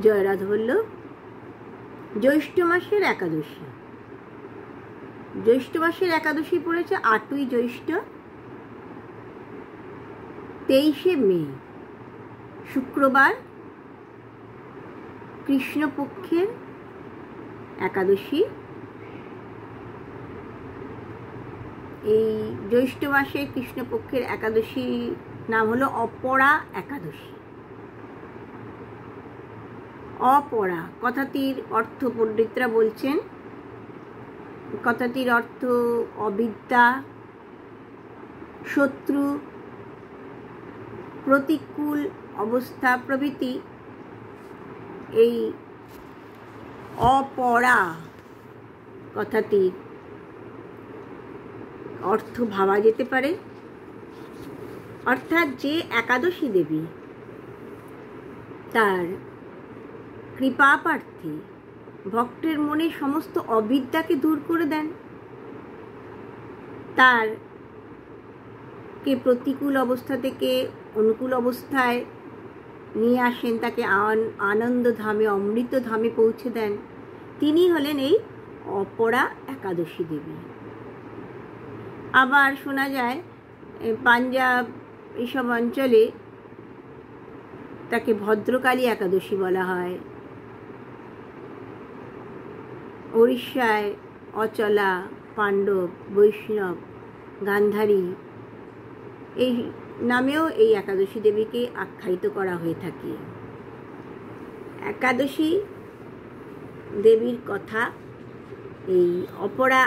জয়রাধ বলল, জ্যৈষ্ঠ মাসের একাদশী। জ্যৈষ্ঠ মাসের একাদশী পড়েছে 8ই জ্যৈষ্ঠ, 23শে মে, শুক্রবার, কৃষ্ণপক্ষের একাদশী। এই জ্যৈষ্ঠ মাসে কৃষ্ণপক্ষের একাদশী নাম হলো অপরা একাদশী। অপরা কথাটির অর্থ পণ্ডিতরা বলছেন, কথাটির অর্থ অবিদ্যা, শত্রু, প্রতিকূল অবস্থা প্রভৃতি। এই অপরা কথাটির অর্থ ভাবা যেতে পারে, অর্থাৎ যে একাদশী দেবী তার কৃপা প্রার্থী ভক্তের মনে সমস্ত অবিদ্যাকে দূর করে দেন, তার কে প্রতিকূল অবস্থা থেকে অনুকূল অবস্থায় নিয়ে আসেন, তাকে আনন্দ ধামে, অমৃত ধামে পৌঁছে দেন, তিনি হলেন এই অপরা একাদশী দেবী। আবার শোনা যায় পাঞ্জাব এইসব অঞ্চলে তাকে ভদ্রকালী একাদশী বলা হয়, উড়িষ্যায় অচলা, পাণ্ডব, বৈষ্ণব, গান্ধারী এই নামেও এই একাদশী দেবীকে আখ্যায়িত করা হয়ে থাকে। একাদশী দেবীর কথা, এই অপরা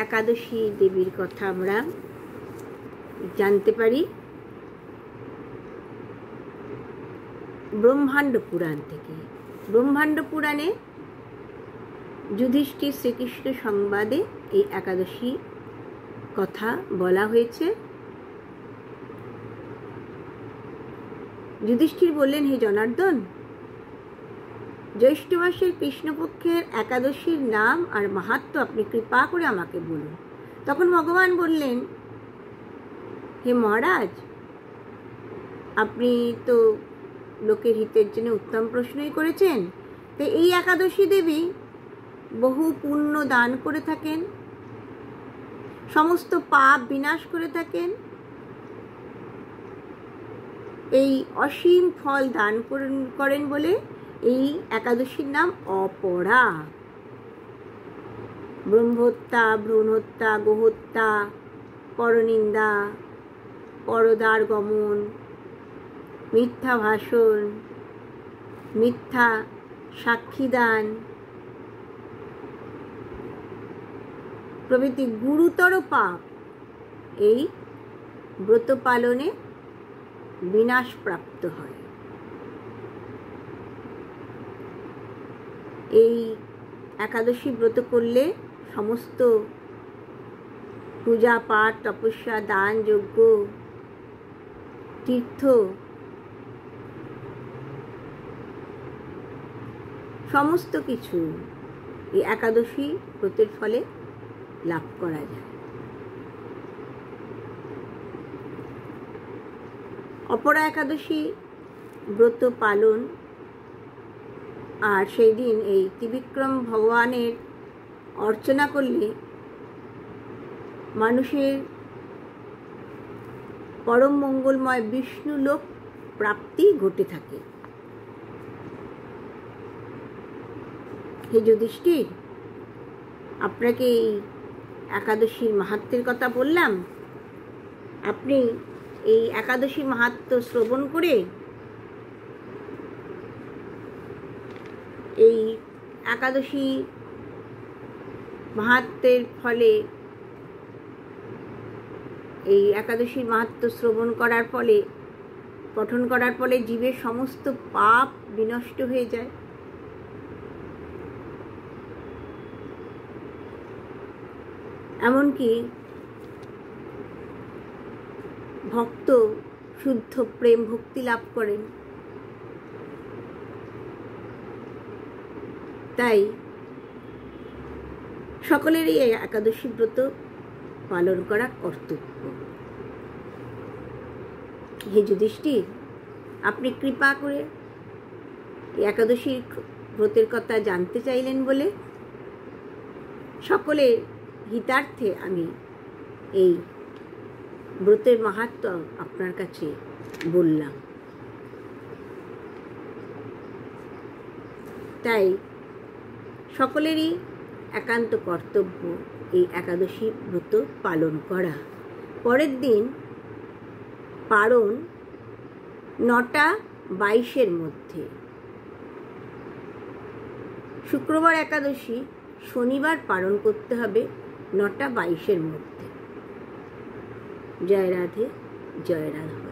একাদশী দেবীর কথা আমরা জানতে পারি ব্রহ্মাণ্ড পুরাণ থেকে। ব্রহ্মাণ্ড পুরাণে যুধিষ্ঠির শ্রীকৃষ্ণ সংবাদে এই একাদশী কথা বলা হয়েছে। যুধিষ্ঠির বললেন, হে জনার্দন, জ্যৈষ্ঠ মাসের কৃষ্ণপক্ষের একাদশীর নাম আর মাহাত্ম্য আপনি কৃপা করে আমাকে বলুন। তখন ভগবান বললেন, হে মহারাজ, আপনি তো লোকের হিতের জন্য উত্তম প্রশ্নই করেছেন। তো এই একাদশী দেবী বহু পুণ্য দান করে থাকেন, সমস্ত পাপ বিনাশ করে থাকেন, এই অসীম ফল দান করেন বলে এই একাদশীর নাম অপরা। ব্রহ্মহত্যা, ভ্রূণহত্যা, গোহত্যা, পরনিন্দা, পরদার গমন, মিথ্যা ভাষণ, মিথ্যা সাক্ষীদান প্রভৃতি গুরুতর পাপ এই ব্রত পালনে বিনাশ প্রাপ্ত হয়। এই একাদশী ব্রত করলে সমস্ত পূজা পাঠ, তপস্যা, দান, যজ্ঞ, তীর্থ সমস্ত কিছু এই একাদশী ব্রতের ফলে লাভ করা যায়। অপরা একাদশী ব্রত পালন আর সেই দিন এই ত্রিবিক্রম ভগবানের অর্চনা করলে মানুষের পরম মঙ্গলময় বিষ্ণু লোক প্রাপ্তি ঘটে থাকে। হে যুধিষ্ঠির, আপনাকে এই একাদশীর মাহাত্ম্যের কথা বললাম, আপনি এই একাদশী মাহাত্ম্য শ্রবণ করে এই একাদশী মাহাত্ম্যের ফলে, এই একাদশীর মাহাত্ম্য শ্রবণ করার ফলে, পঠন করার ফলে জীবের সমস্ত পাপ বিনষ্ট হয়ে যায়। এমনকি ভক্ত শুদ্ধ প্রেম ভক্তি লাভ করেন। তাই সকলেরই এই একাদশী ব্রত পালন করা কর্তব্য। হে যুধিষ্ঠির, আপনি কৃপা করে একাদশীর ব্রতের কথা জানতে চাইলেন বলে সকলের হিতার্থে আমি এই ব্রতের মাহাত্ম্য আপনার কাছে বললাম। তাই সকলেরই একান্ত কর্তব্য এই একাদশী ব্রত পালন করা। পরের দিন পারণ 9:22 মধ্যে। শুক্রবার একাদশী, শনিবার পালন করতে হবে 9:22 মধ্যে। জয় রাধে, জয় রাধা।